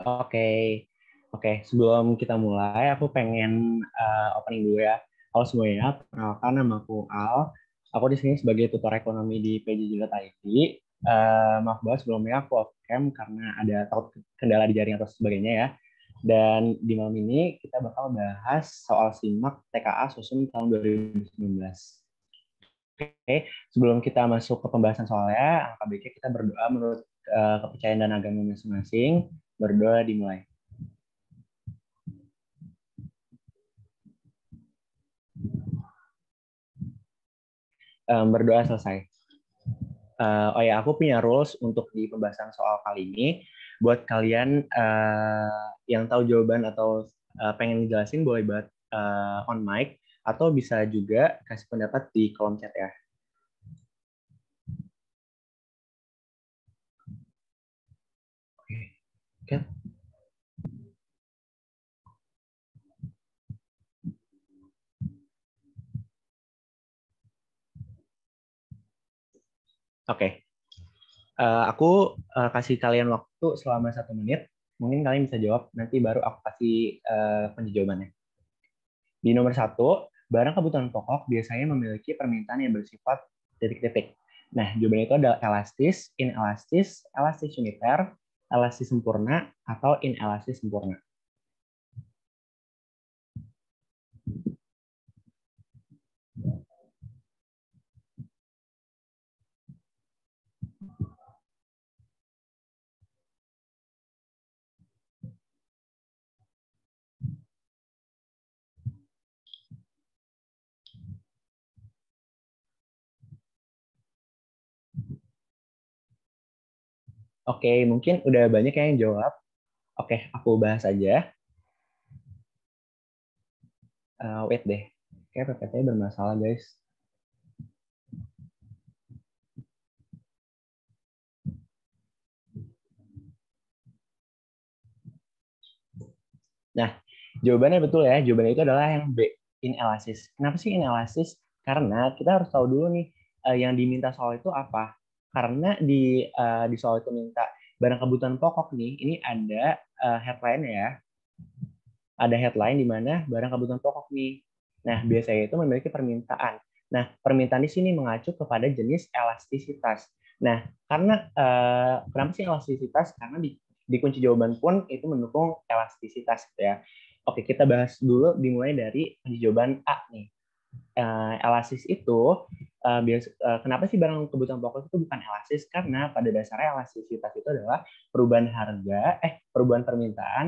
Oke, oke. Sebelum kita mulai, aku pengen opening dulu ya. Halo semuanya, perkenalkan nama aku Al. Aku di sini sebagai tutor ekonomi di PJJ.ID. Maaf banget sebelumnya aku off cam karena ada takut kendala di jaringan atau sebagainya ya. Dan di malam ini kita bakal bahas soal SIMAK TKA Susum tahun 2019. Oke, sebelum kita masuk ke pembahasan soalnya, angka baiknya kita berdoa menurut kepercayaan dan agama masing-masing. Berdoa dimulai. Berdoa selesai. Oh ya, aku punya rules untuk di pembahasan soal kali ini. Buat kalian yang tahu jawaban atau pengen jelasin, boleh buat on mic, atau bisa juga kasih pendapat di kolom chat ya. Oke, okay. Oke. Aku kasih kalian waktu selama 1 menit. Mungkin kalian bisa jawab, nanti baru aku kasih kunci jawabannya. Di nomor 1, barang kebutuhan pokok biasanya memiliki permintaan yang bersifat titik-titik. Nah, jawabannya itu adalah elastis, inelastis, elastis uniter, elastis sempurna, atau inelastis sempurna. Oke, mungkin udah banyak yang jawab. Oke, aku bahas aja. Wait deh. Kayak PPT bermasalah, guys. Nah, jawabannya betul ya. Jawabannya itu adalah yang B, inelastis. Kenapa sih inelastis? Karena kita harus tahu dulu nih yang diminta soal itu apa. Karena di soal itu minta barang kebutuhan pokok nih, ini ada headline ya. Ada headline di mana barang kebutuhan pokok nih. Nah, biasanya itu memiliki permintaan. Nah, permintaan di sini mengacu kepada jenis elastisitas. Nah, karena kenapa sih elastisitas? Karena di kunci jawaban pun itu mendukung elastisitas gitu ya. Oke, kita bahas dulu dimulai dari kunci jawaban A nih. Elastis itu kenapa sih barang kebutuhan pokok itu bukan elastis? Karena pada dasarnya elastisitas itu adalah perubahan perubahan permintaan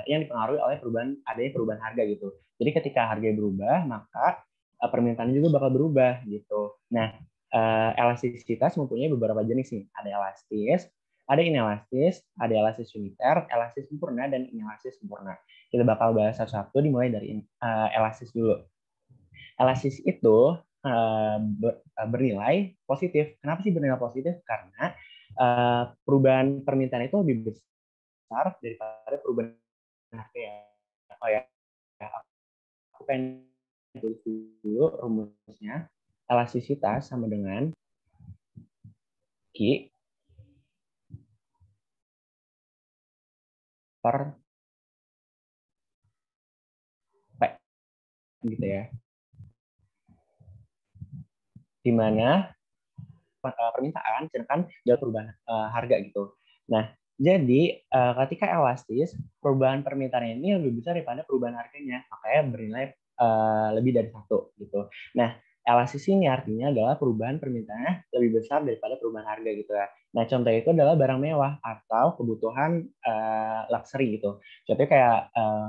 yang dipengaruhi oleh adanya perubahan harga gitu. Jadi ketika harga berubah, maka permintaan juga bakal berubah gitu. Nah, elastisitas mempunyai beberapa jenis nih. Ada elastis, ada inelastis, ada elastis uniter, elastis sempurna, dan inelastis sempurna. Kita bakal bahas satu-satu dimulai dari elastis dulu. Elastis itu bernilai positif. Kenapa sih bernilai positif? Karena perubahan permintaan itu lebih besar daripada perubahan harga ya. Oh ya, aku pengen tulis dulu rumusnya. Elastisitas sama dengan Q per P gitu ya. Di mana permintaan sedangkan jauh perubahan harga gitu. Nah, jadi ketika elastis, perubahan permintaan ini lebih besar daripada perubahan harganya, makanya bernilai lebih dari 1 gitu. Nah, elastis ini artinya adalah perubahan permintaannya lebih besar daripada perubahan harga gitu ya. Nah, contoh itu adalah barang mewah atau kebutuhan luxury gitu. Contohnya kayak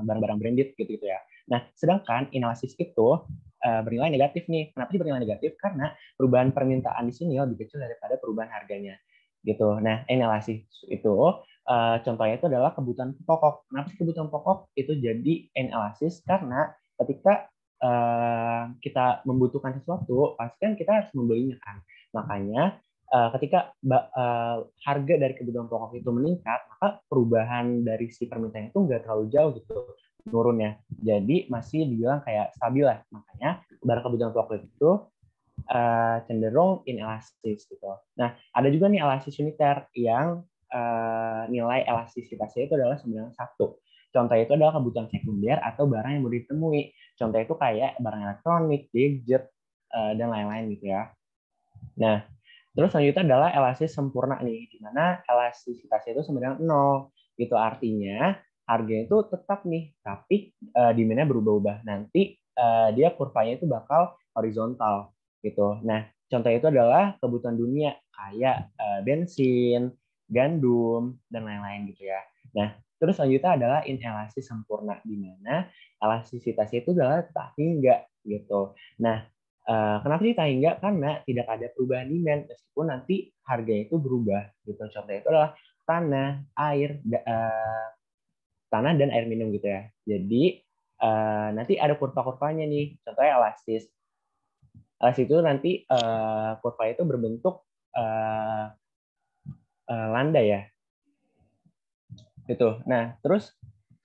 barang-barang branded gitu ya. Nah, sedangkan inelastis itu bernilai negatif nih. Kenapa sih bernilai negatif? Karena perubahan permintaan di sini lebih kecil daripada perubahan harganya gitu. Nah, inelastis itu contohnya itu adalah kebutuhan pokok. Kenapa sih kebutuhan pokok itu jadi inelastis? Karena ketika kita membutuhkan sesuatu, pasti kan kita harus membelinya kan. Makanya ketika harga dari kebutuhan pokok itu meningkat, maka perubahan dari si permintaan itu nggak terlalu jauh gitu turunnya. Jadi masih dibilang kayak stabil lah. Makanya barang kebutuhan pokok itu cenderung inelastis gitu. Nah, ada juga nih elastis uniter yang nilai elastisitasnya itu adalah 91. Contohnya itu adalah kebutuhan sekunder atau barang yang mudah ditemui. Contohnya itu kayak barang elektronik, gadget, dan lain-lain gitu ya. Nah, terus selanjutnya adalah elastis sempurna nih, di mana elastisitasnya itu sebenarnya 0. Gitu artinya harganya itu tetap nih, tapi demand-nya berubah-ubah. Nanti dia kurvanya itu bakal horizontal gitu. Nah, contohnya itu adalah kebutuhan dunia kayak bensin, gandum, dan lain-lain gitu ya. Nah, terus selanjutnya adalah inelastis sempurna, di mana elastisitasnya itu adalah tak hingga gitu. Nah, kenapa sih tak hingga? Karena tidak ada perubahan demand meskipun nanti harganya itu berubah gitu. Contohnya itu adalah tanah, air, tanah dan air minum gitu ya. Jadi nanti ada kurva-kurvanya nih. Contohnya elastis. Elastis itu nanti kurva itu berbentuk landai ya. Gitu. Nah, terus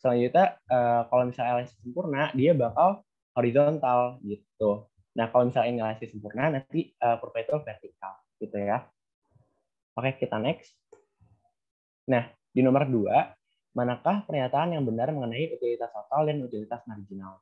selanjutnya kalau misalnya elastis sempurna, dia bakal horizontal gitu. Nah, kalau misalnya ini elastis sempurna, nanti kurva itu vertikal gitu ya. Oke, kita next. Nah, di nomor 2, manakah pernyataan yang benar mengenai utilitas total dan utilitas marginal?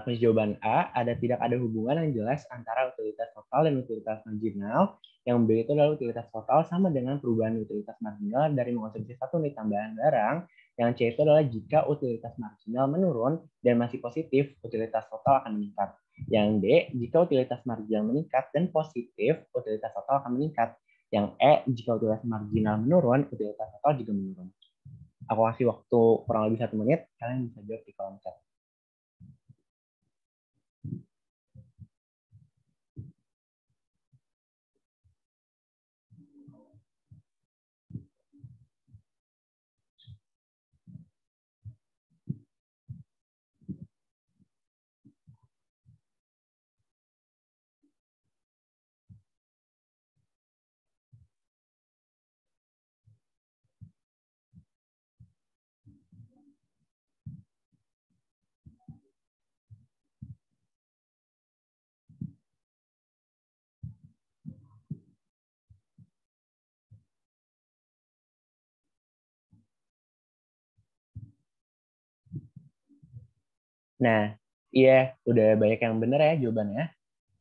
Kunci jawaban A, tidak ada hubungan yang jelas antara utilitas total dan utilitas marginal. Yang B itu adalah utilitas total sama dengan perubahan utilitas marginal dari mengonsumsi satu unit tambahan barang. Yang C itu adalah jika utilitas marginal menurun dan masih positif, utilitas total akan meningkat. Yang D, jika utilitas marginal meningkat dan positif, utilitas total akan meningkat. Yang E, jika utilitas marginal menurun, utilitas total juga menurun. Aku kasih waktu kurang lebih 1 menit, kalian bisa jawab di kolom chat. Nah, iya, udah banyak yang benar ya jawabannya.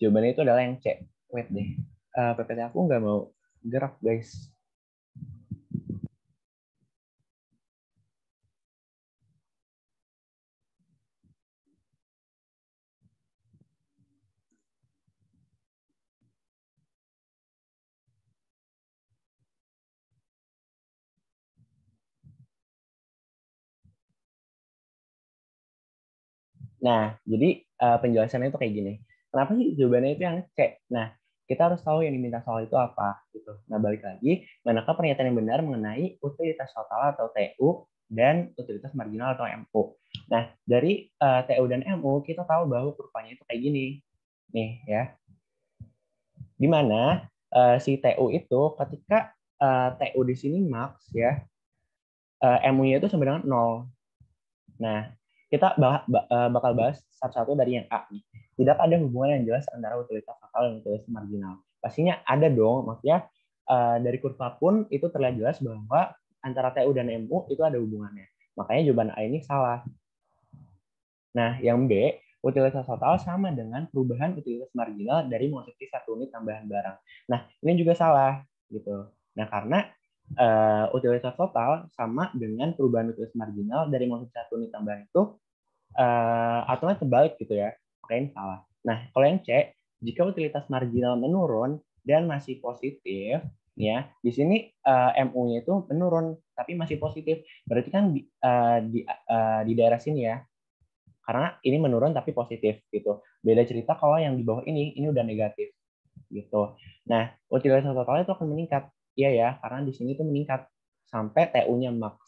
Jawabannya itu adalah yang C. Wait deh. PPT aku nggak mau gerak, guys. Nah, jadi penjelasannya itu kayak gini. Kenapa sih jawabannya itu yang C? Nah, kita harus tahu yang diminta soal itu apa. Gitu. Nah, balik lagi, manakah pernyataan yang benar mengenai utilitas total atau TU dan utilitas marginal atau MU. Nah, dari TU dan MU, kita tahu bahwa kurvanya itu kayak gini. Nih, ya. Di mana si TU itu ketika TU di sini max ya, MU-nya itu sebenarnya 0. Nah, kita bakal bahas satu-satu dari yang A nih. Tidak ada hubungan yang jelas antara utilitas total dan utilitas marginal. Pastinya ada dong, maksudnya dari kurva pun itu terlihat jelas bahwa antara TU dan MU itu ada hubungannya. Makanya jawaban A ini salah. Nah, yang B, utilitas total sama dengan perubahan utilitas marginal dari mengonsumsi satu unit tambahan barang. Nah, ini juga salah gitu. Nah, karena utilitas total sama dengan perubahan utilitas marginal dari mengonsumsi satu unit tambahan itu aturannya terbalik gitu ya. Makanya ini salah. Nah, kalau yang C, jika utilitas marginal menurun dan masih positif, ya di sini MU-nya itu menurun tapi masih positif. Berarti kan di daerah sini ya, karena ini menurun tapi positif gitu. Beda cerita kalau yang di bawah ini udah negatif gitu. Nah, utilitas totalnya itu akan meningkat. Iya ya, karena di sini itu meningkat sampai TU-nya max.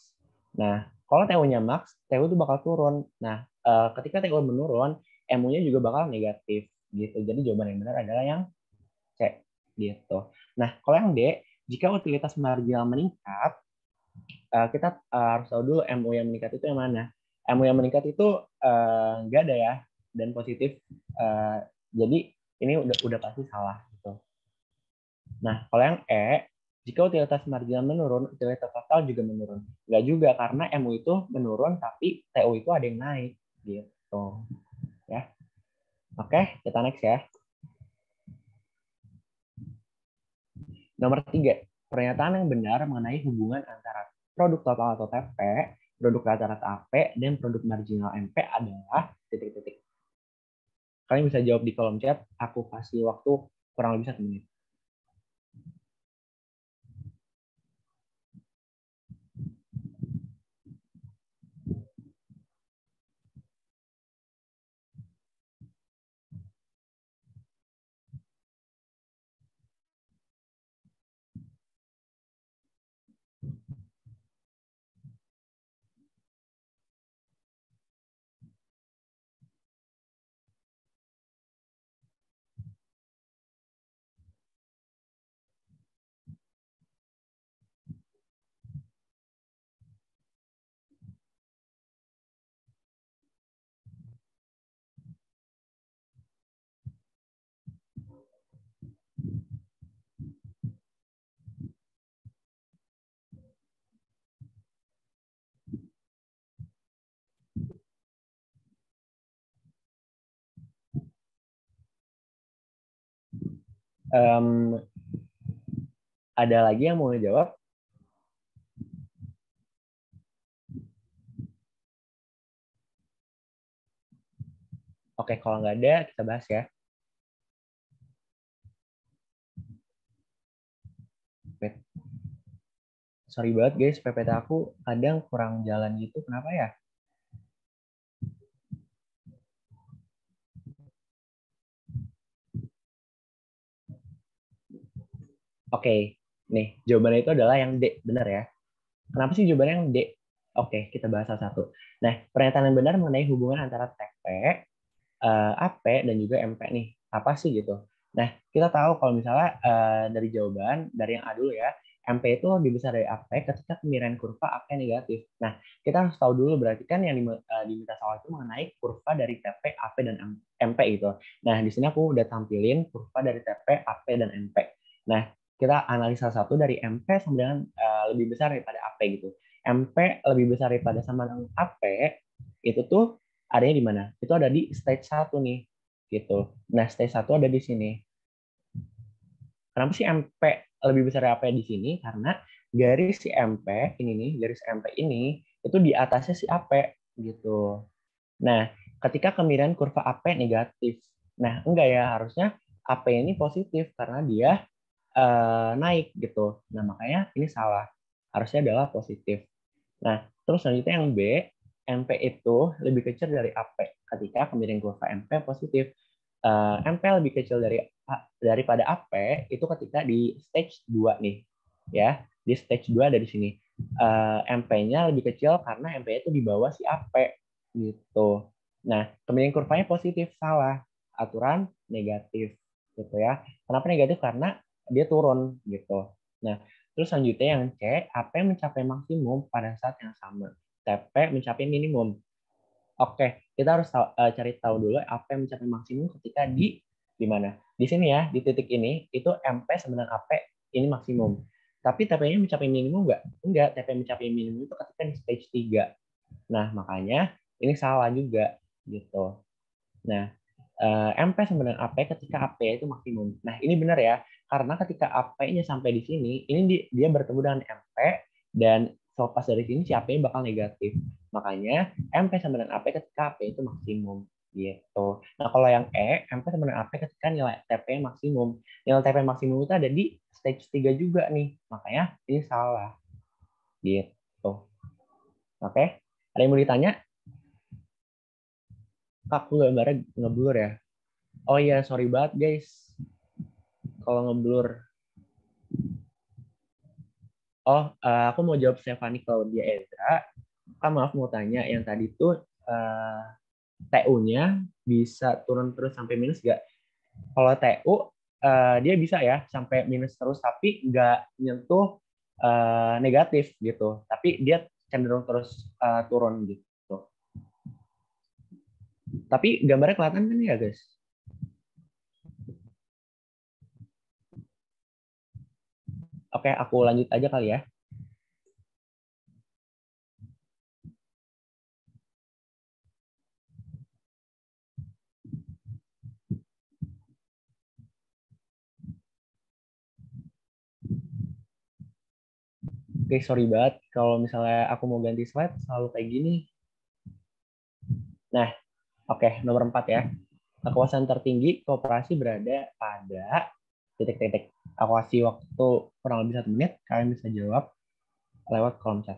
Nah, kalau TU-nya max, TU itu bakal turun. Nah, ketika TU menurun, MU-nya juga bakal negatif gitu. Jadi jawaban yang benar adalah yang C gitu. Nah, kalau yang D, jika utilitas marginal meningkat, kita harus tahu dulu MU yang meningkat itu yang mana. MU yang meningkat itu nggak ada ya, dan positif. Jadi ini udah pasti salah gitu. Nah, kalau yang E, Jika utilitas marginal menurun, utilitas total juga menurun. Nggak juga, karena MU itu menurun, tapi TU itu ada yang naik. Gitu. Ya. Oke, kita next ya. Nomor 3, pernyataan yang benar mengenai hubungan antara produk total atau TP, produk rata-rata AP, dan produk marginal MP adalah titik-titik. Kalian bisa jawab di kolom chat, aku kasih waktu kurang lebih 1 menit. Um, ada lagi yang mau jawab? Oke, kalau nggak ada, kita bahas ya. Sorry banget guys, PPT aku kadang kurang jalan gitu. Kenapa ya? Oke, nih jawabannya itu adalah yang D, benar ya? Kenapa sih jawabannya yang D? Oke, kita bahas satu-satu. Nah, pernyataan yang benar mengenai hubungan antara TP, AP, dan juga MP nih. Apa sih gitu? Nah, kita tahu kalau misalnya dari jawaban, dari yang A dulu ya, MP itu lebih besar dari AP ketika kemiringan kurva AP negatif. Nah, kita harus tahu dulu berarti kan yang diminta soal itu mengenai kurva dari TP, AP, dan MP gitu. Nah, di sini aku udah tampilin kurva dari TP, AP, dan MP. Nah, kita analisa satu dari MP sama dengan lebih besar daripada AP gitu. MP lebih besar daripada sama dengan AP, itu tuh adanya di mana? Itu ada di stage 1 nih. Gitu. Nah, stage 1 ada di sini. Kenapa sih MP lebih besar dari AP di sini? Karena garis si MP ini nih, garis MP ini itu di atasnya si AP gitu. Nah, ketika kemiringan kurva AP negatif. Nah, enggak ya, harusnya AP ini positif karena dia naik gitu. Nah, makanya ini salah. Harusnya adalah positif. Nah, terus selanjutnya yang B, MP itu lebih kecil dari AP ketika kemiringan kurva MP positif. MP lebih kecil daripada AP itu ketika di stage 2 nih. Ya, di stage 2 ada di sini. MP-nya lebih kecil karena MP itu di bawah si AP gitu. Nah, kemiringan kurvanya positif, salah. Aturan negatif gitu ya. Kenapa negatif? Karena dia turun gitu. Nah, terus selanjutnya yang C, AP mencapai maksimum pada saat yang sama. TP mencapai minimum. Oke, kita harus cari tahu dulu AP mencapai maksimum ketika di mana? Di sini ya, di titik ini, itu MP sama dengan AP ini maksimum. Tapi TP-nya mencapai minimum nggak? Enggak, TP mencapai minimum itu ketika di stage 3. Nah, makanya ini salah juga gitu. Nah, MP sama dengan AP ketika AP itu maksimum. Nah, ini benar ya, karena ketika AP-nya sampai di sini, ini dia bertemu dengan MP, dan selepas dari sini si AP-nya bakal negatif. Makanya MP sama dengan AP ketika AP itu maksimum. Gitu. Nah, kalau yang MP sama dengan AP ketika nilai TP maksimum. Nilai TP maksimum itu ada di stage 3 juga nih. Makanya ini salah. Gitu. Oke? Ada yang mau ditanya? Kak, aku gambarnya ngeblur ya. Oh iya, sorry banget guys kalau ngeblur. Oh, aku mau jawab Stefani Claudia Ezra. Kak, maaf mau tanya, yang tadi tuh TU-nya bisa turun terus sampai minus nggak? Kalau TU, dia bisa ya sampai minus terus, tapi nggak nyentuh negatif gitu. Tapi dia cenderung terus turun gitu. Tapi gambarnya kelihatan kan ya guys? Oke, aku lanjut aja kali ya. Oke, sorry banget kalau misalnya aku mau ganti slide selalu kayak gini. Nah, oke, nomor 4 ya. Kekuasaan tertinggi koperasi berada pada titik-titik. Aku kasih waktu kurang lebih 1 menit. Kalian bisa jawab lewat kolom chat.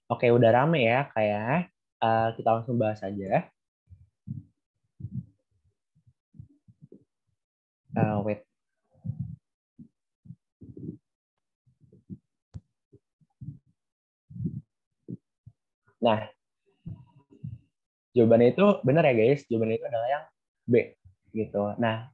Oke, udah rame ya kayak. Kita langsung bahas aja. Wait. Nah, jawabannya itu benar ya guys. Jawabannya itu adalah yang B gitu. Nah,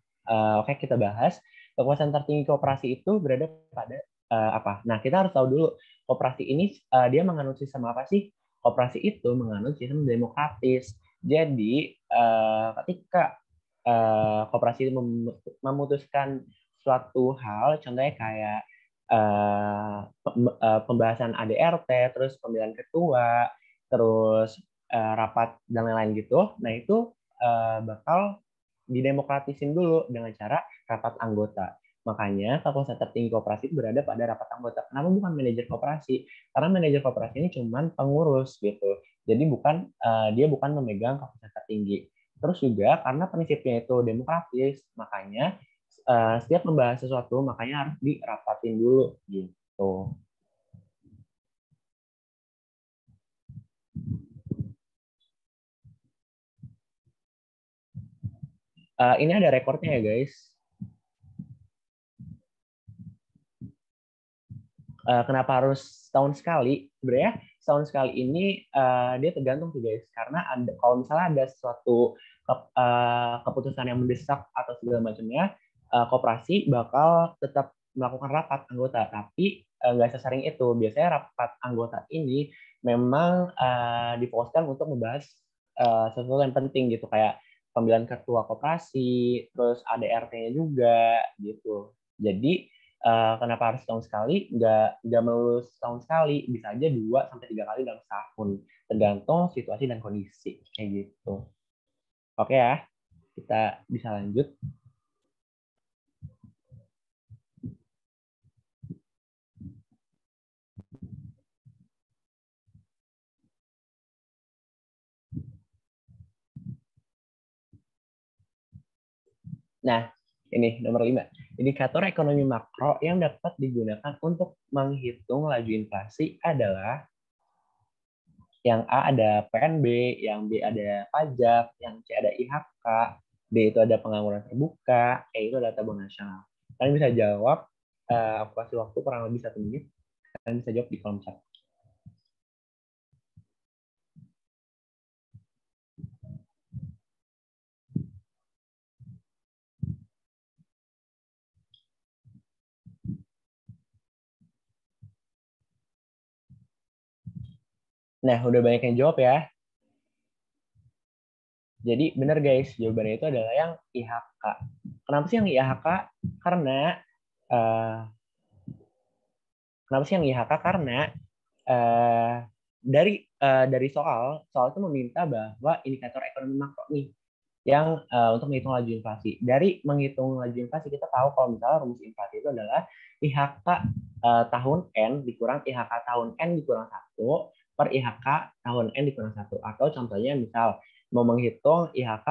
oke kita bahas. Kekuasaan tertinggi koperasi itu berada pada apa? Nah, kita harus tahu dulu koperasi ini dia menganut sistem apa sih? Koperasi itu menganut sistem demokratis. Jadi, ketika koperasi memutuskan suatu hal, contohnya kayak pembahasan ADRT, terus pemilihan ketua, terus rapat dan lain-lain gitu. Nah itu bakal didemokratisin dulu dengan cara rapat anggota. Makanya kekuasaan tertinggi koperasi itu berada pada rapat anggota. Kenapa bukan manajer koperasi? Karena manajer koperasi ini cuma pengurus gitu. Jadi dia bukan memegang kekuasaan tertinggi. Terus juga karena prinsipnya itu demokratis, makanya setiap membahas sesuatu makanya harus dirapatin dulu gitu. Ini ada rekornya ya guys. Kenapa harus setahun sekali? Sebenarnya setahun sekali ini dia tergantung sih guys. Karena kalau misalnya ada suatu keputusan yang mendesak atau segala macamnya, koperasi bakal tetap melakukan rapat anggota. Tapi nggak sesering itu. Biasanya rapat anggota ini memang difokuskan untuk membahas sesuatu yang penting gitu kayak pemilihan ketua koperasi, terus ADRT-nya juga gitu. Jadi kenapa harus setahun sekali? Nggak melulu setahun sekali, bisa aja 2 sampai 3 kali dalam setahun, tergantung situasi dan kondisi kayak gitu. Oke ya, kita bisa lanjut. Nah, ini nomor 5. Indikator ekonomi makro yang dapat digunakan untuk menghitung laju inflasi adalah yang A ada PNB, yang B ada pajak, yang C ada IHK, D itu ada pengangguran terbuka, E itu ada tabungan nasional. Kalian bisa jawab, aku kasih waktu kurang lebih 1 menit. Kalian bisa jawab di kolom chat. Nah, udah banyak yang jawab ya. Jadi benar guys, jawabannya itu adalah yang IHK. Kenapa sih yang IHK? Karena uh, kenapa sih yang IHK? Karena uh, dari soal itu meminta bahwa indikator ekonomi makro nih yang untuk menghitung laju inflasi. Dari menghitung laju inflasi kita tahu kalau misalnya rumus inflasi itu adalah IHK tahun N dikurang IHK tahun N dikurang 1 per IHK tahun N dikurang 1. Atau contohnya misal mau menghitung IHK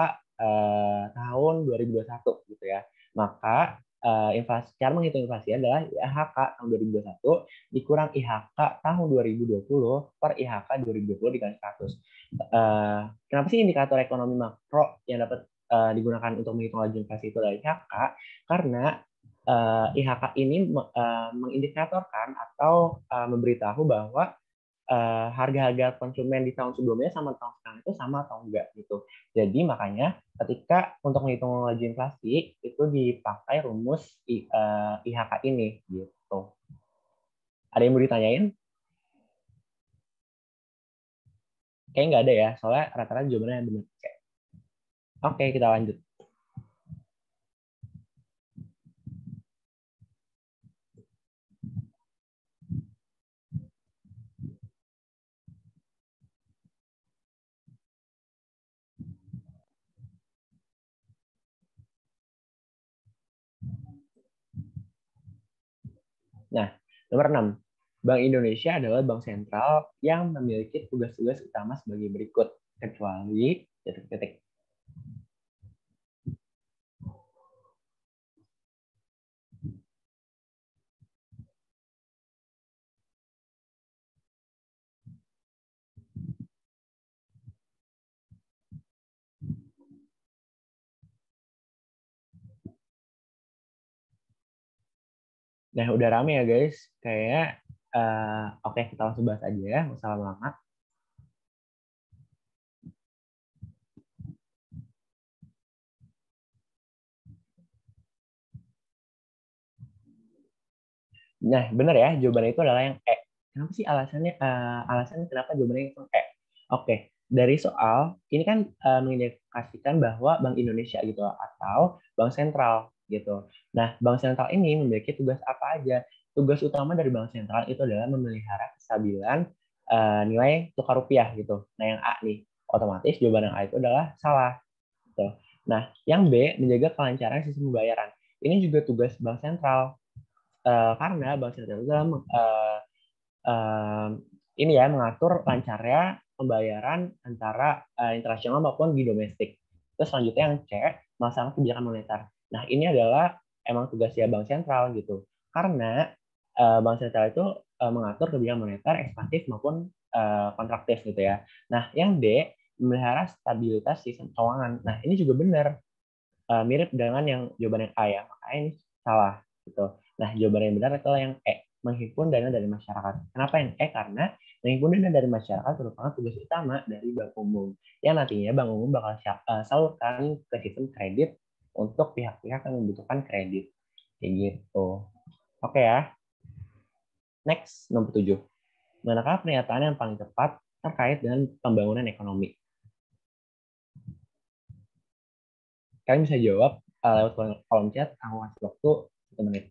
tahun 2021 gitu ya. Maka inflasi, cara menghitung inflasi adalah IHK tahun 2021 dikurang IHK tahun 2020 per IHK 2020 dikali 100. Kenapa sih indikator ekonomi makro yang dapat digunakan untuk menghitung laju inflasi itu adalah IHK? Karena IHK ini mengindikatorkan atau memberitahu bahwa harga-harga konsumen di tahun sebelumnya sama tahun sekarang itu sama atau enggak gitu. Jadi makanya ketika untuk menghitung laju inflasi itu dipakai rumus IHK ini gitu. Ada yang mau ditanyain? Kayaknya nggak ada ya, soalnya rata-rata jawabannya benar. Oke, kita lanjut. Nah, nomor 6. Bank Indonesia adalah bank sentral yang memiliki tugas-tugas utama sebagai berikut, kecuali titik-titik. Nah, udah rame ya guys. Kayak, oke, kita langsung bahas aja ya, nggak usah lama-lama. Nah, benar ya, jawabannya itu adalah yang E. Kenapa sih alasannya? Alasannya kenapa jawabannya itu E? Oke, dari soal ini kan mengindikasikan bahwa Bank Indonesia gitu atau Bank Sentral gitu. Nah, Bank Sentral ini memiliki tugas apa aja? Tugas utama dari Bank Sentral itu adalah memelihara kestabilan nilai tukar rupiah gitu. Nah, yang A nih, otomatis jawaban yang A itu adalah salah. Gitu. Nah, yang B menjaga kelancaran sistem pembayaran. Ini juga tugas Bank Sentral karena Bank Sentral itu dalam uh, ini ya mengatur lancarnya pembayaran antara internasional maupun di domestik. Terus selanjutnya yang C, melaksanakan kebijakan moneter. Nah, ini adalah emang tugasnya Bank Sentral gitu. Karena Bank Sentral itu mengatur kebijakan moneter ekspansif maupun kontraktif gitu ya. Nah, yang D, memelihara stabilitas sistem keuangan. Nah, ini juga benar mirip dengan yang jawaban yang A ya, makanya ini salah gitu. Nah, jawaban yang benar adalah yang E, menghimpun dana dari masyarakat. Kenapa yang E? Karena menghimpun dana dari masyarakat merupakan tugas utama dari bank umum. Yang nantinya bank umum bakal salurkan ke sistem kredit untuk pihak-pihak yang membutuhkan kredit. Kayak gitu. Oke ya. Next, nomor 7. Manakah pernyataan yang paling tepat terkait dengan pembangunan ekonomi? Kalian bisa jawab lewat kolom chat. Aku kasih waktu 1 menit.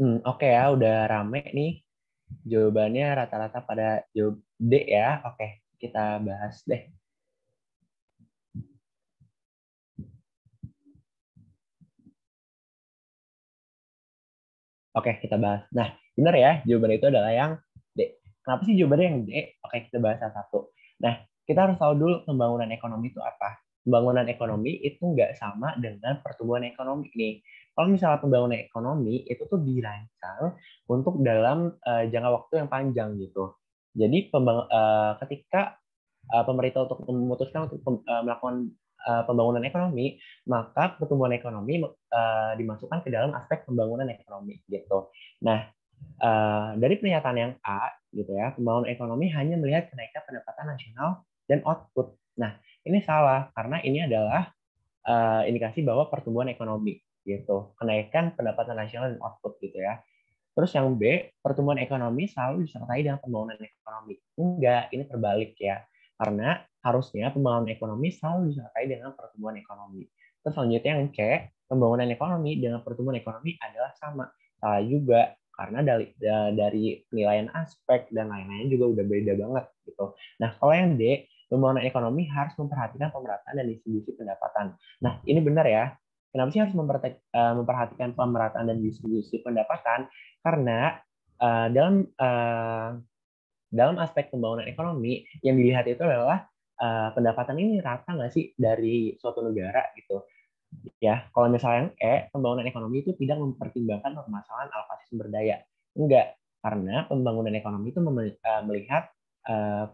Oke ya, udah rame nih. Jawabannya rata-rata pada jawab D ya. Oke, kita bahas deh. Oke, kita bahas. Nah, benar ya, jawaban itu adalah yang D. Kenapa sih jawabannya yang D? Oke, kita bahas satu-satu. Nah, kita harus tahu dulu pembangunan ekonomi itu apa. Pembangunan ekonomi itu nggak sama dengan pertumbuhan ekonomi nih. Kalau misalnya pembangunan ekonomi itu tuh dirancang untuk dalam jangka waktu yang panjang gitu. Jadi ketika pemerintah untuk memutuskan untuk melakukan pembangunan ekonomi, maka pertumbuhan ekonomi dimasukkan ke dalam aspek pembangunan ekonomi gitu. Nah, dari pernyataan yang A gitu ya, pembangunan ekonomi hanya melihat kenaikan pendapatan nasional dan output. Nah, ini salah karena ini adalah indikasi bahwa pertumbuhan ekonomi gitu, kenaikan pendapatan nasional dan output gitu ya. Terus yang B, pertumbuhan ekonomi selalu disertai dengan pembangunan ekonomi. Enggak, ini terbalik ya. Karena harusnya pembangunan ekonomi selalu disertai dengan pertumbuhan ekonomi. Terus selanjutnya yang C, pembangunan ekonomi dengan pertumbuhan ekonomi adalah sama. Salah juga. karena dari penilaian aspek dan lain-lainnya juga udah beda banget gitu. Nah, kalau yang D, pembangunan ekonomi harus memperhatikan pemerataan dan distribusi pendapatan. Nah, ini benar ya. Kenapa sih harus memperhatikan pemerataan dan distribusi pendapatan? Karena dalam aspek pembangunan ekonomi yang dilihat itu adalah pendapatan ini rata nggak sih dari suatu negara gitu ya. Kalau misalnya yang pembangunan ekonomi itu tidak mempertimbangkan permasalahan alokasi sumber daya, enggak, karena pembangunan ekonomi itu melihat uh,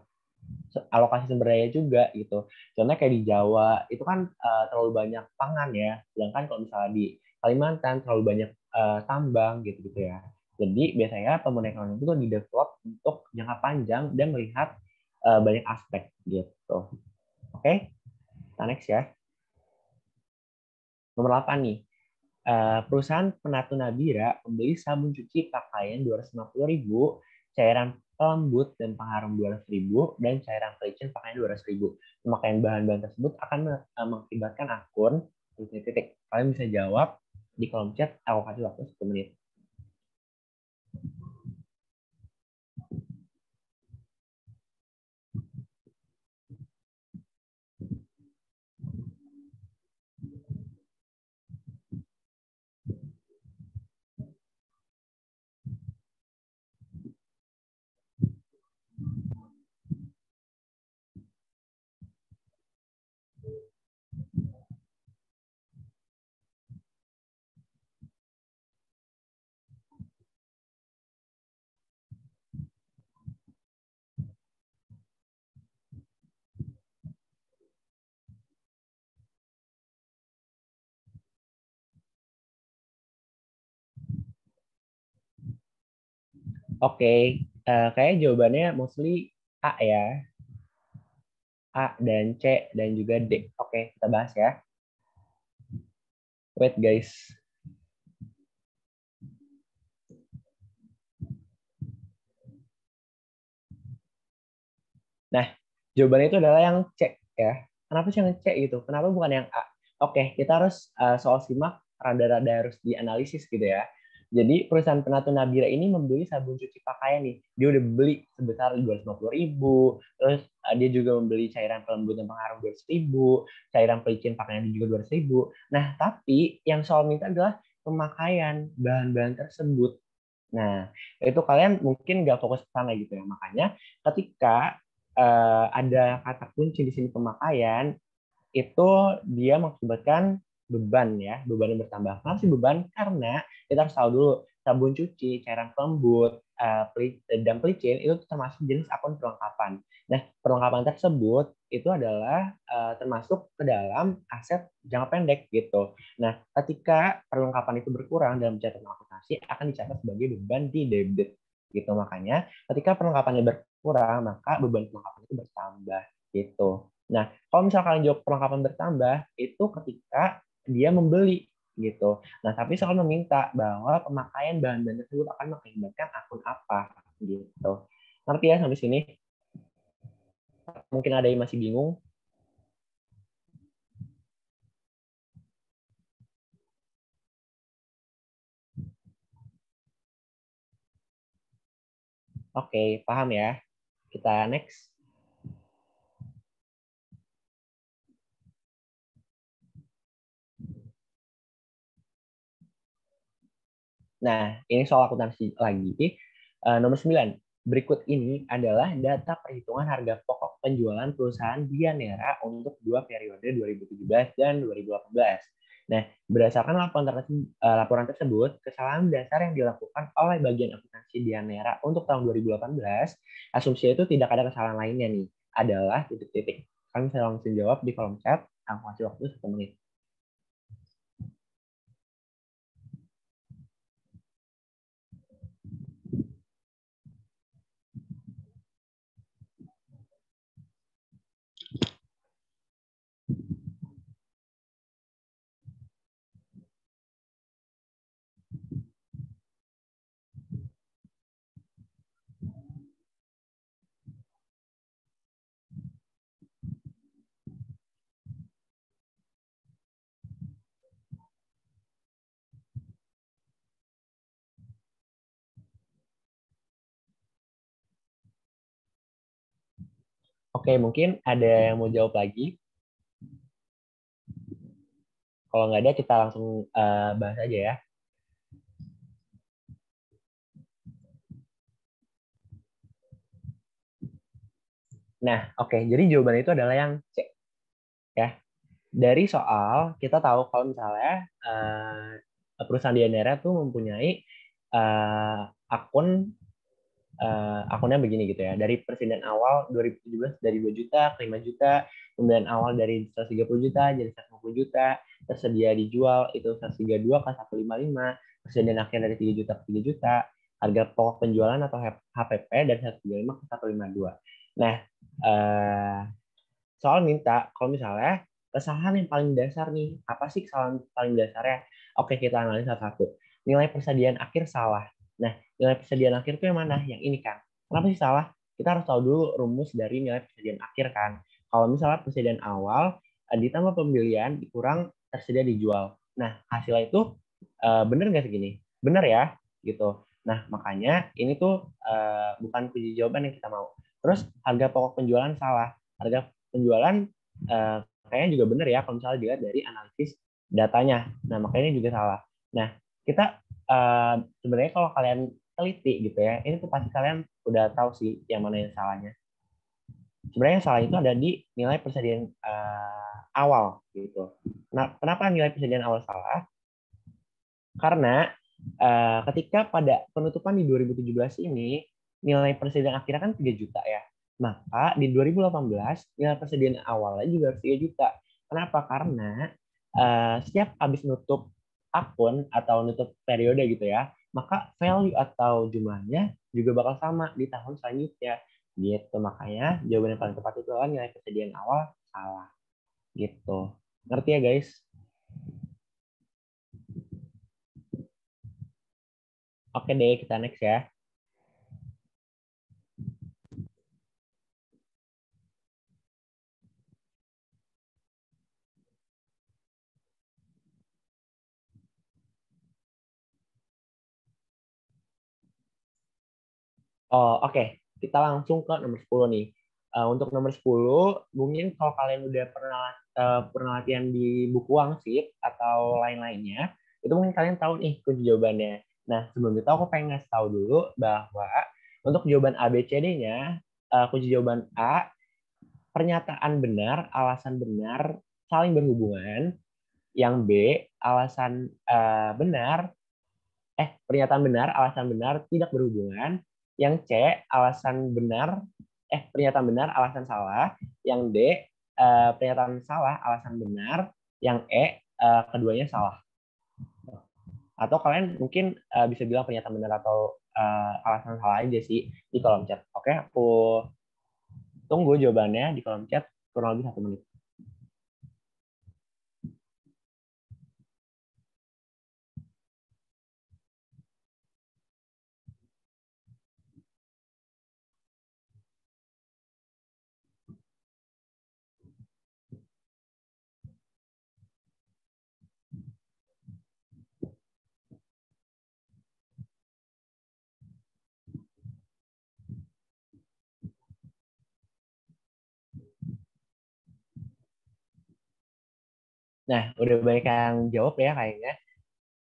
alokasi sumber daya juga gitu. Contohnya kayak di Jawa itu kan terlalu banyak pangan ya, sedangkan kalau misalnya di Kalimantan terlalu banyak tambang gitu-gitu ya. Jadi biasanya pembangunan ekonomi itu di-develop untuk jangka panjang dan melihat banyak aspek gitu. Oke, kita next ya. Nomor 8 nih. Perusahaan Penatu Nabira membeli sabun cuci pakaian 250.000, cairan pelembut dan pengharum 200.000, dan cairan pelicin pakaian 200.000. Pemakaian bahan-bahan tersebut akan mengakibatkan akun titik. Kalian bisa jawab di kolom chat. Aku kasih waktu 1 menit. Oke, kayaknya jawabannya mostly A ya. A dan C dan juga D. Oke, kita bahas ya. Wait guys. Nah, jawabannya itu adalah yang C ya. Kenapa sih yang C gitu? Kenapa bukan yang A? Oke, kita harus soal simak rada-rada harus dianalisis gitu ya. Jadi perusahaan Penatu Nabira ini membeli sabun cuci pakaian nih. Dia udah beli sebesar 250.000. Terus dia juga membeli cairan pelembut dan pengharum 200.000. Cairan pelicin pakaian juga 200.000. Nah, tapi yang soal minta adalah pemakaian bahan-bahan tersebut. Nah, itu kalian mungkin nggak fokus ke sana gitu ya. Makanya ketika ada kata kunci di sini pemakaian, itu dia mengakibatkan beban ya, beban yang bertambah. Kenapa sih beban? Karena kita harus tahu dulu sabun cuci, cairan pelembut, dan pelicin itu termasuk jenis akun perlengkapan. Nah, perlengkapan tersebut itu adalah termasuk ke dalam aset jangka pendek gitu. Nah, ketika perlengkapan itu berkurang dalam catatan akuntansi akan dicatat sebagai beban di debit gitu. Makanya ketika perlengkapannya berkurang, maka beban perlengkapan itu bertambah gitu. Nah, kalau misalkan jawab perlengkapan bertambah, itu ketika dia membeli gitu. Nah, tapi soal meminta bahwa pemakaian bahan-bahan tersebut akan mengakibatkan akun apa gitu. Ngerti ya sampai sini? Mungkin ada yang masih bingung. Oke, paham ya. Kita next. Nah, ini soal akuntansi lagi. Nomor 9. Berikut ini adalah data perhitungan harga pokok penjualan perusahaan Dianera untuk dua periode 2017 dan 2018. Nah, berdasarkan laporan tersebut, kesalahan dasar yang dilakukan oleh bagian akuntansi Dianera untuk tahun 2018, asumsi itu tidak ada kesalahan lainnya nih, adalah titik-titik. Kalian bisa langsung jawab di kolom chat, aku kasih waktu 1 menit. Oke, mungkin ada yang mau jawab lagi. Kalau nggak ada, kita langsung bahas aja ya. Nah, oke. Jadi jawaban itu adalah yang C. Ya. Dari soal, kita tahu kalau misalnya perusahaan di Andera tuh mempunyai akun akunnya begini gitu ya. Dari persediaan awal 2017 dari 2 juta ke 5 juta, kemudian awal dari 130 juta jadi 150 juta, tersedia dijual itu 132 ke 155, persediaan akhir dari 3 juta ke 3 juta, harga pokok penjualan atau HPP dari 135 ke 152. Nah, eh, soal minta kalau misalnya kesalahan yang paling dasar nih, apa sih kesalahan paling dasarnya? Oke, kita analisa satu. Nilai persediaan akhir salah. Nah, nilai persediaan akhir itu yang mana? Yang ini kan. Kenapa sih salah? Kita harus tahu dulu rumus dari nilai persediaan akhir kan. Kalau misalnya persediaan awal ditambah pembelian dikurang tersedia dijual. Nah, hasilnya itu bener nggak segini? Bener ya, gitu. Nah, makanya ini tuh bukan kunci jawaban yang kita mau. Terus harga pokok penjualan salah. Harga penjualan kayaknya juga benar ya kalau misalnya dilihat dari analisis datanya. Nah, makanya ini juga salah. Nah, kita sebenarnya kalau kalian teliti gitu ya, ini tuh pasti kalian udah tahu sih yang mana yang salahnya. Sebenarnya yang salah itu ada di nilai persediaan awal gitu. Nah, kenapa nilai persediaan awal salah? Karena ketika pada penutupan di 2017 ini nilai persediaan akhirnya kan 3 juta ya. Maka di 2018 nilai persediaan awalnya juga harus 3 juta. Kenapa? Karena setiap habis nutup akun atau nutup periode gitu ya, maka value atau jumlahnya juga bakal sama di tahun selanjutnya. Gitu. Makanya jawaban yang paling tepat itu adalah nilai persediaan awal salah. Gitu. Ngerti ya guys? Oke deh, kita next ya. Oh, oke. Kita langsung ke nomor 10 nih. Untuk nomor 10, mungkin kalau kalian udah pernah latihan di buku Wangsit atau lain-lainnya, itu mungkin kalian tahu nih kunci jawabannya. Nah, sebelum itu aku pengen ngasih tahu dulu bahwa untuk jawaban A, B, C, D-nya, kunci jawaban A, pernyataan benar, alasan benar, saling berhubungan. Yang B, alasan benar, pernyataan benar, alasan benar tidak berhubungan. Yang C, alasan benar, pernyataan benar, alasan salah. Yang D, pernyataan salah, alasan benar. Yang E, keduanya salah. Atau kalian mungkin bisa bilang pernyataan benar atau alasan salah aja sih di kolom chat. Oke, aku tunggu jawabannya di kolom chat kurang lebih 1 menit. Nah, udah banyak yang jawab ya kayaknya.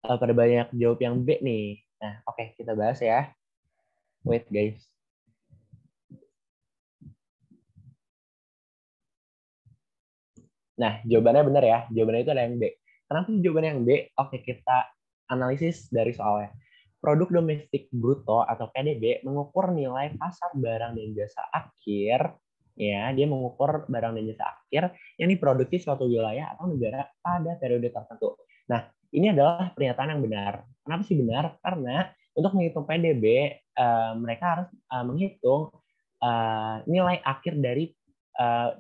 Pada banyak jawab yang B nih. Nah, oke, kita bahas ya. Wait, guys. Nah, jawabannya benar ya. Jawabannya itu ada yang B. Kenapa sih jawabannya yang B? Oke, kita analisis dari soalnya. Produk domestik bruto atau PDB mengukur nilai pasar barang dan jasa akhir. Ya, dia mengukur barang dan jasa akhir yang diproduksi suatu wilayah atau negara pada periode tertentu. Nah, ini adalah pernyataan yang benar. Kenapa sih benar? Karena untuk menghitung PDB, mereka harus menghitung nilai akhir dari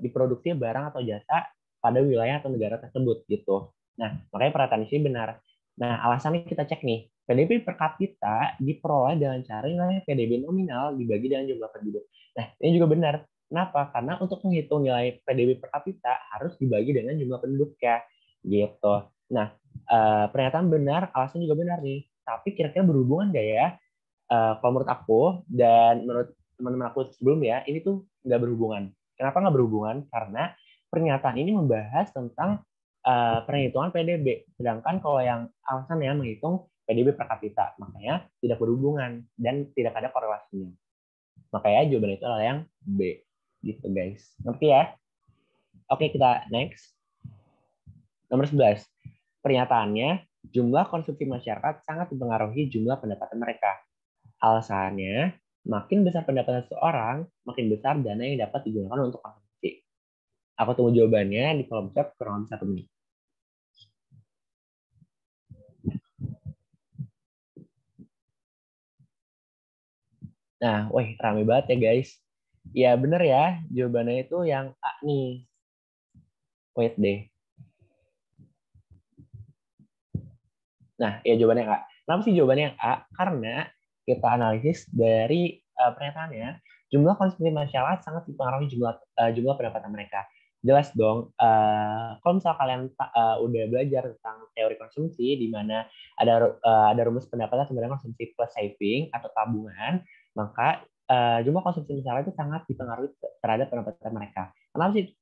diproduksi barang atau jasa pada wilayah atau negara tersebut gitu. Nah, makanya pernyataan ini benar. Nah, alasannya kita cek nih. PDB per kapita diperoleh dengan cara nilai PDB nominal dibagi dengan jumlah penduduk. Nah, ini juga benar. Kenapa? Karena untuk menghitung nilai PDB per kapita harus dibagi dengan jumlah penduduk ya. Gitu. Nah, pernyataan benar, alasan juga benar nih. Tapi kira-kira berhubungan nggak ya? Kalau menurut aku dan menurut teman-teman aku sebelumnya, ini tuh nggak berhubungan. Kenapa nggak berhubungan? Karena pernyataan ini membahas tentang perhitungan PDB. Sedangkan kalau yang alasan yang menghitung PDB per kapita, makanya tidak berhubungan dan tidak ada korelasinya. Makanya jawaban itu adalah yang B. Gitu guys. Ngerti ya? Oke, kita next. Nomor 11. Pernyataannya, jumlah konsumsi masyarakat sangat dipengaruhi jumlah pendapatan mereka. Alasannya, makin besar pendapatan seseorang, makin besar dana yang dapat digunakan untuk konsumsi. Aku tunggu jawabannya di kolom chat kurang lebih 1 menit. Nah, wih, rame banget ya guys. Ya bener ya, jawabannya itu yang A nih. Wait deh. Nah, ya jawabannya A. Kenapa sih jawabannya yang A? Karena kita analisis dari pernyataannya, jumlah konsumsi masyarakat sangat dipengaruhi jumlah pendapatan mereka. Jelas dong, kalau misalnya kalian udah belajar tentang teori konsumsi, di mana ada rumus pendapatan sebenarnya konsumsi plus saving atau tabungan, maka jumlah konsumsi masyarakat itu sangat dipengaruhi terhadap pendapatan mereka. Kenapa sih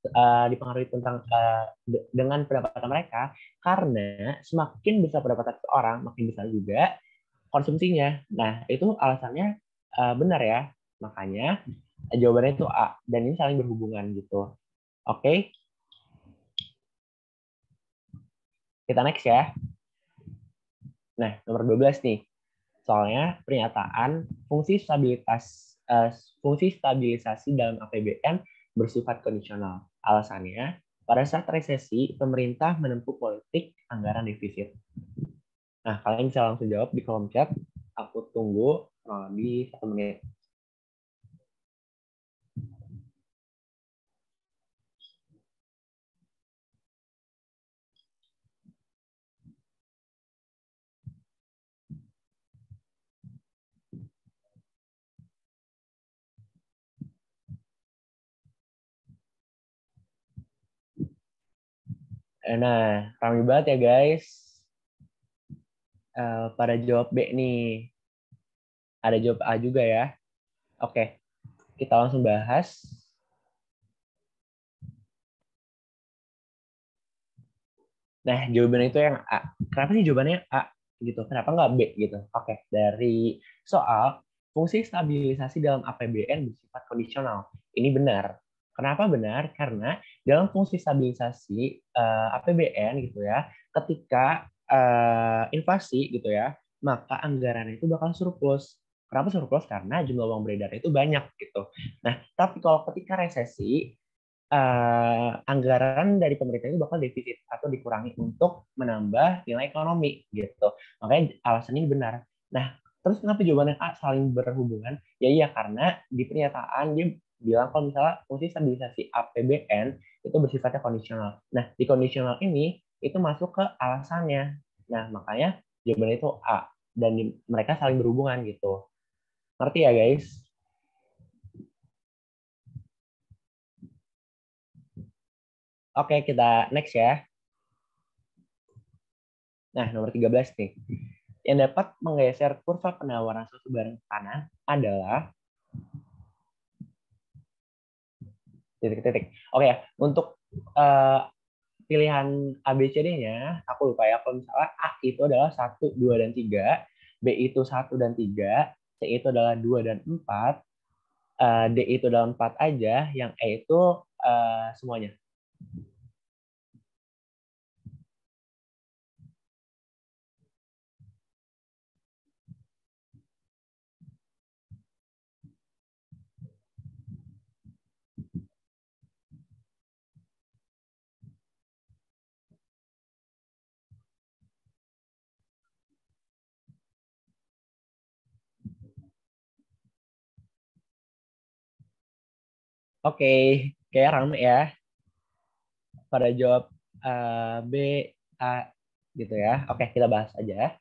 dipengaruhi tentang dengan pendapatan mereka? Karena semakin besar pendapatan seorang, makin besar juga konsumsinya. Nah, itu alasannya benar ya. Makanya jawabannya itu A. Dan ini saling berhubungan gitu. Oke. Kita next ya. Nah, nomor 12 nih. Soalnya pernyataan fungsi stabilisasi dalam APBN bersifat kondisional. Alasannya, pada saat resesi, pemerintah menempuh politik anggaran defisit. Nah, kalian bisa langsung jawab di kolom chat. Aku tunggu kurang lebih 1 menit. Nah, ramai banget ya guys. Pada jawab B nih. Ada jawab A juga ya. Oke, kita langsung bahas. Nah, jawabannya itu yang A. Kenapa sih jawabannya A? Gitu. Kenapa nggak B gitu? Oke, dari soal fungsi stabilisasi dalam APBN bersifat kondisional. Ini benar. Kenapa benar? Karena dalam fungsi stabilisasi APBN gitu ya, ketika inflasi gitu ya, maka anggaran itu bakal surplus. Kenapa surplus? Karena jumlah uang beredar itu banyak gitu. Nah, tapi kalau ketika resesi, anggaran dari pemerintah itu bakal defisit atau dikurangi untuk menambah nilai ekonomi gitu. Makanya alasan ini benar. Nah, terus kenapa jawabannya A saling berhubungan? Ya iya, karena di pernyataan dia bilang kalau misalnya fungsi stabilisasi APBN itu bersifatnya kondisional. Nah, di kondisional ini itu masuk ke alasannya. Nah, makanya jawabannya itu A dan mereka saling berhubungan gitu. Ngerti ya, guys? Oke, kita next ya. Nah, nomor 13 nih. Yang dapat menggeser kurva penawaran suatu barang makanan adalah titik-titik. Oke ya, untuk pilihan ABCD-nya, aku lupa ya, kalau misalnya A itu adalah 1, 2, dan 3, B itu 1 dan 3, C itu adalah 2 dan 4, D itu adalah 4 aja, yang E itu semuanya. Oke, kayak rame ya pada jawab B, A gitu ya. Oke, kita bahas aja.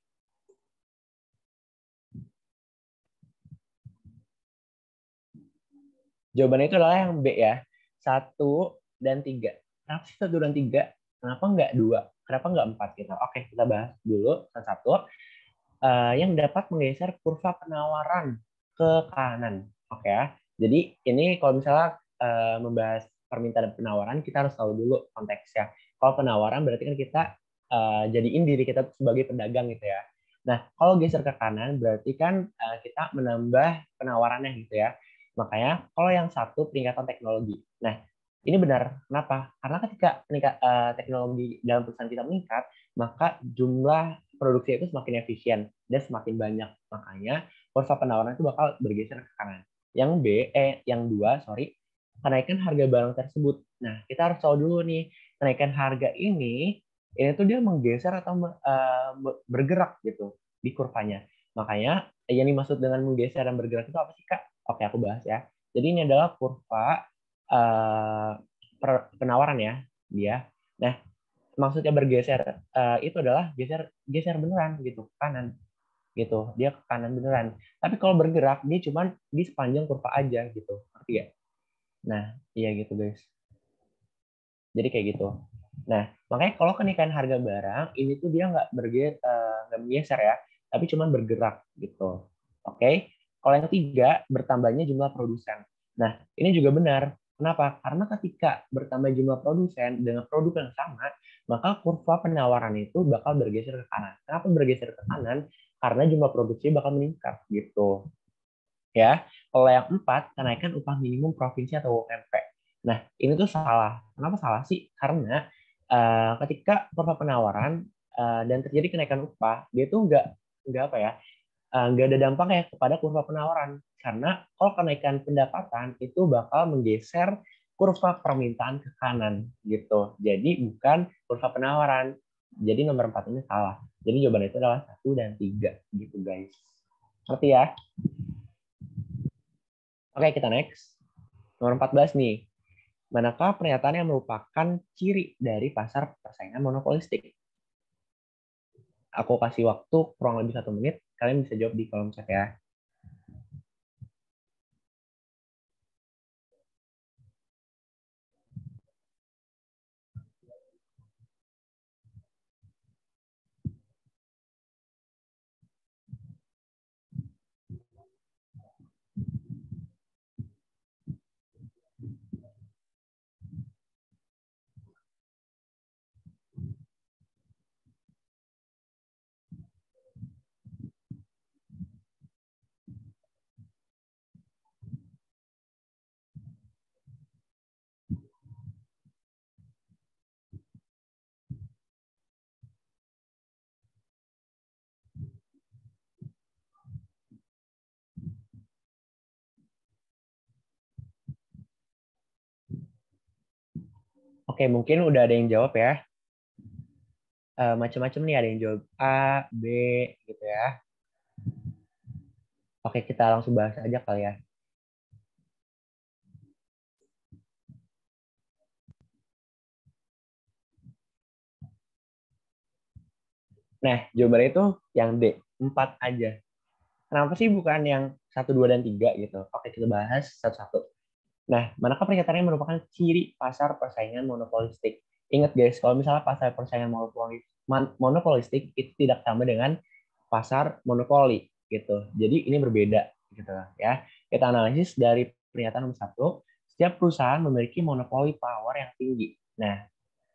Jawabannya itu adalah yang B ya. 1 dan 3. Kenapa sih 1 dan 3? Kenapa nggak 2? Kenapa nggak 4 gitu? Oke, kita bahas dulu satu-satu. Yang dapat menggeser kurva penawaran ke kanan. Oke ya. Jadi ini kalau misalnya membahas permintaan dan penawaran, kita harus tahu dulu konteksnya. Kalau penawaran berarti kan kita jadiin diri kita sebagai pedagang gitu ya. Nah, kalau geser ke kanan berarti kan kita menambah penawarannya gitu ya. Makanya kalau yang satu peningkatan teknologi. Nah, ini benar. Kenapa? Karena ketika teknologi dalam perusahaan kita meningkat, maka jumlah produksi itu semakin efisien dan semakin banyak. Makanya kurva penawaran itu bakal bergeser ke kanan. Yang dua, sorry, kenaikan harga barang tersebut. Nah, kita harus tahu dulu nih, kenaikan harga ini tuh dia menggeser atau bergerak gitu di kurvanya. Makanya yang dimaksud dengan menggeser dan bergerak itu apa sih, Kak? Oke, aku bahas ya. Jadi ini adalah kurva uh, penawaran ya, dia. Nah, maksudnya bergeser itu adalah geser beneran gitu, kanan gitu. Dia ke kanan beneran. Tapi kalau bergerak dia cuman di sepanjang kurva aja gitu. Ngerti ya? Nah, iya gitu guys. Jadi kayak gitu. Nah, makanya kalau kenaikan harga barang ini tuh dia nggak bergeser ya, tapi cuman bergerak gitu. Oke. Kalau yang ketiga, bertambahnya jumlah produsen. Nah, ini juga benar. Kenapa? Karena ketika bertambah jumlah produsen dengan produk yang sama, maka kurva penawaran itu bakal bergeser ke kanan. Kenapa bergeser ke kanan? Karena jumlah produksi bakal meningkat gitu. Ya, kalau yang empat, kenaikan upah minimum provinsi atau UMP. Nah, ini tuh salah. Kenapa salah sih? Karena ketika kurva penawaran dan terjadi kenaikan upah, dia tuh nggak apa ya, nggak ada dampaknya kepada kurva penawaran. Karena kalau kenaikan pendapatan itu bakal menggeser kurva permintaan ke kanan gitu. Jadi bukan kurva penawaran. Jadi nomor 4 ini salah. Jadi jawaban itu adalah 1 dan 3 gitu guys. Ngerti ya? Oke, kita next. Nomor 14 nih. Manakah pernyataan yang merupakan ciri dari pasar persaingan monopolistik? Aku kasih waktu kurang lebih 1 menit. Kalian bisa jawab di kolom chat ya. Oke, mungkin udah ada yang jawab ya. Macam-macam nih, ada yang jawab A, B, gitu ya. Oke, kita langsung bahas aja kali ya. Nah, jawabannya itu yang D, 4 aja. Kenapa sih bukan yang 1, 2, dan 3 gitu? Oke, kita bahas satu-satu. Nah, manakah pernyataan yang merupakan ciri pasar persaingan monopolistik? Ingat guys, kalau misalnya pasar persaingan monopolistik itu tidak sama dengan pasar monopoli gitu. Jadi ini berbeda gitu ya. Kita analisis dari pernyataan nomor 1, setiap perusahaan memiliki monopoli power yang tinggi. Nah,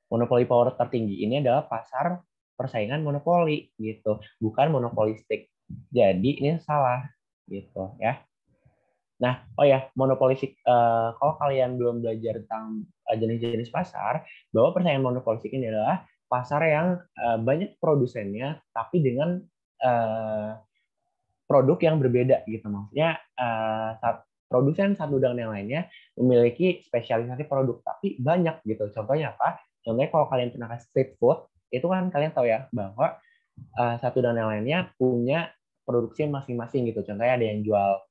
monopoli power tertinggi ini adalah pasar persaingan monopoli gitu, bukan monopolistik. Jadi ini salah gitu ya. Nah, oh ya, monopolistik. Kalau kalian belum belajar tentang jenis-jenis pasar, bahwa persaingan monopolistik ini adalah pasar yang banyak produsennya, tapi dengan uh, produk yang berbeda gitu. Maksudnya produsen satu dengan yang lainnya memiliki spesialisasi produk, tapi banyak gitu. Contohnya apa? Contohnya kalau kalian pernah ke street food, itu kan kalian tahu ya bahwa satu dan yang lainnya punya produksi masing-masing gitu. Contohnya ada yang jual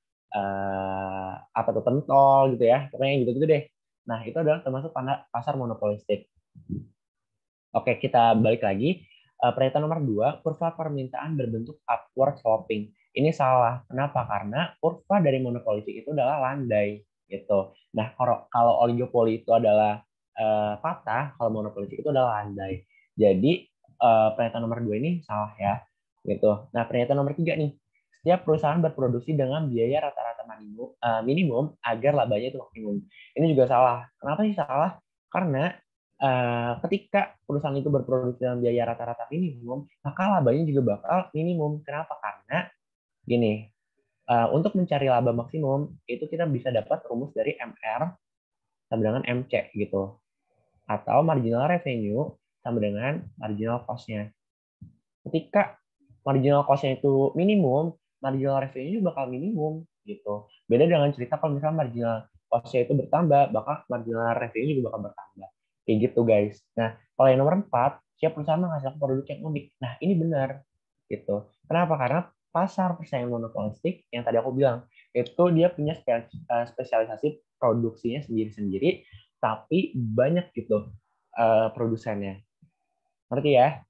apa tuh pentol gitu ya, pokoknya yang gitu-gitu deh. Nah itu adalah termasuk pasar monopolistik. Oke, kita balik lagi. Pernyataan nomor 2, kurva permintaan berbentuk upward sloping. Ini salah. Kenapa? Karena kurva dari monopolistik itu adalah landai gitu. Nah, kalau oligopoli itu adalah patah, kalau monopolistik itu adalah landai. Jadi pernyataan nomor 2 ini salah ya. Gitu. Nah, pernyataan nomor 3 nih. setiap perusahaan berproduksi dengan biaya rata-rata minimum agar labanya itu maksimum. Ini juga salah. Kenapa sih salah? Karena ketika perusahaan itu berproduksi dengan biaya rata-rata minimum, maka labanya juga bakal minimum. Kenapa? Karena gini, untuk mencari laba maksimum itu kita bisa dapat rumus dari MR sama dengan MC gitu, atau marginal revenue sama dengan marginal cost-nya. Ketika marginal cost-nya itu minimum, marginal revenue bakal minimum gitu. Beda dengan cerita kalau misalnya marginal cost-nya itu bertambah, bakal marginal revenue juga bakal bertambah. Kayak gitu guys. Nah, kalau yang nomor 4, siap perusahaan menghasilkan produk yang unik. Nah, ini benar gitu. Kenapa? Karena pasar persaingan monopolistik yang tadi aku bilang, itu dia punya spesialisasi produksinya sendiri-sendiri, tapi banyak gitu produsennya. Ngerti ya?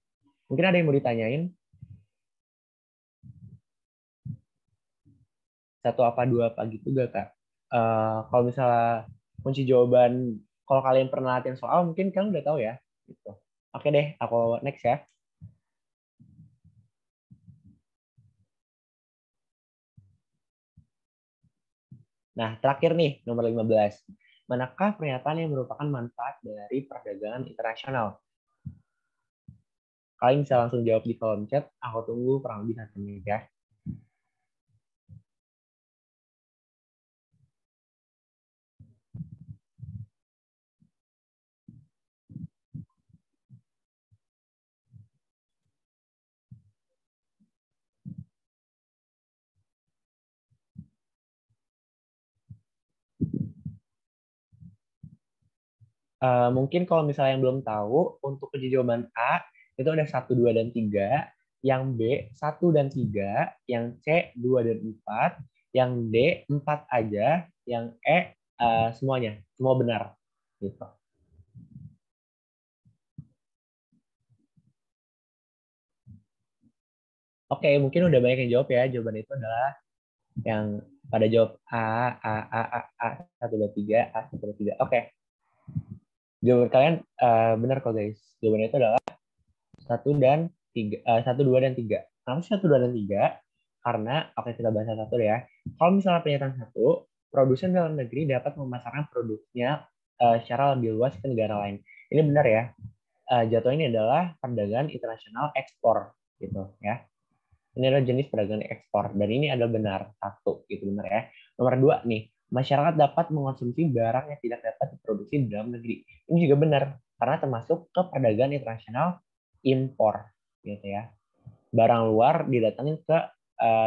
Mungkin ada yang mau ditanyain? Satu apa dua apa gitu gak kak? Kalau misalnya kunci jawaban, kalau kalian pernah latihan soal mungkin kalian udah tahu ya. Gitu. Oke deh, aku next ya. Nah, terakhir nih, nomor 15. Manakah pernyataan yang merupakan manfaat dari perdagangan internasional? Kalian bisa langsung jawab di kolom chat. Aku tunggu kurang lebih 1 menit ya. Mungkin kalau misalnya yang belum tahu, untuk kunci jawaban A, itu ada 1, 2, dan 3. Yang B, 1 dan 3. Yang C, 2 dan 4. Yang D, 4 aja. Yang E, semuanya. Semua benar. Gitu. Oke, mungkin udah banyak yang jawab ya. Jawaban itu adalah yang pada jawab A, 1, 2, 3, A, 1, 2, 3. Oke, jawaban kalian benar kok guys. Jawabannya itu adalah 1 dan 3, 1, 2, dan 3. Kenapa sih 1, 2, dan 3? Karena, oke kita bahas satu deh ya. Kalau misalnya pernyataan satu, produsen dalam negeri dapat memasarkan produknya secara lebih luas ke negara lain. Ini benar ya. Jatuh ini adalah perdagangan internasional ekspor gitu ya. Ini adalah jenis perdagangan ekspor dan ini adalah benar satu gitu benar ya. Nomor 2 nih, masyarakat dapat mengonsumsi barang yang tidak dapat diproduksi di dalam negeri. Ini juga benar karena termasuk ke perdagangan internasional impor gitu ya. Barang luar didatangin ke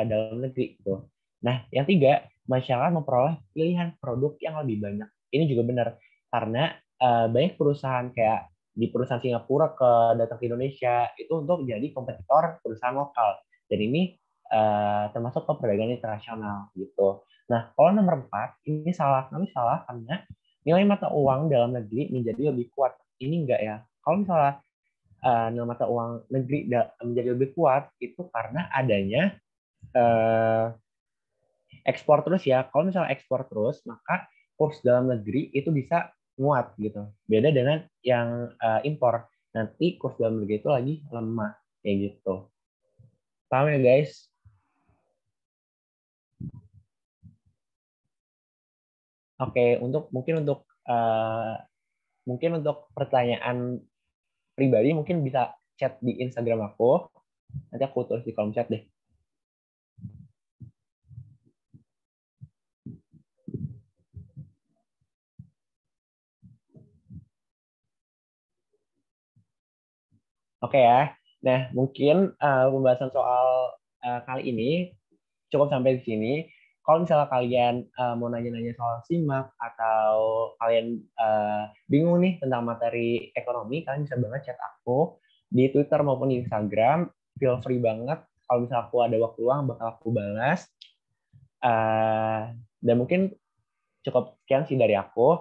dalam negeri gitu. Nah, yang tiga, masyarakat memperoleh pilihan produk yang lebih banyak. Ini juga benar karena banyak perusahaan kayak di perusahaan Singapura datang ke Indonesia itu untuk jadi kompetitor perusahaan lokal. Dan ini termasuk ke perdagangan internasional gitu. Nah, kalau nomor 4 ini salah. Kami salah karena nilai mata uang dalam negeri menjadi lebih kuat. Ini enggak ya. Kalau misalnya nilai mata uang negeri menjadi lebih kuat itu karena adanya uh, ekspor terus ya. Kalau misalnya ekspor terus, maka kurs dalam negeri itu bisa nguat gitu. Beda dengan yang impor. Nanti kurs dalam negeri itu lagi lemah kayak gitu. Paham ya guys? Oke, uh, mungkin untuk pertanyaan pribadi mungkin bisa chat di Instagram aku. Nanti aku tulis di kolom chat deh. Oke ya. Nah, mungkin pembahasan soal kali ini cukup sampai di sini. Kalau misalnya kalian mau nanya-nanya soal SIMAK atau kalian bingung nih tentang materi ekonomi, kalian bisa banget chat aku di Twitter maupun di Instagram. Feel free banget. Kalau misalnya aku ada waktu luang, bakal aku balas. Dan mungkin cukup sekian sih dari aku.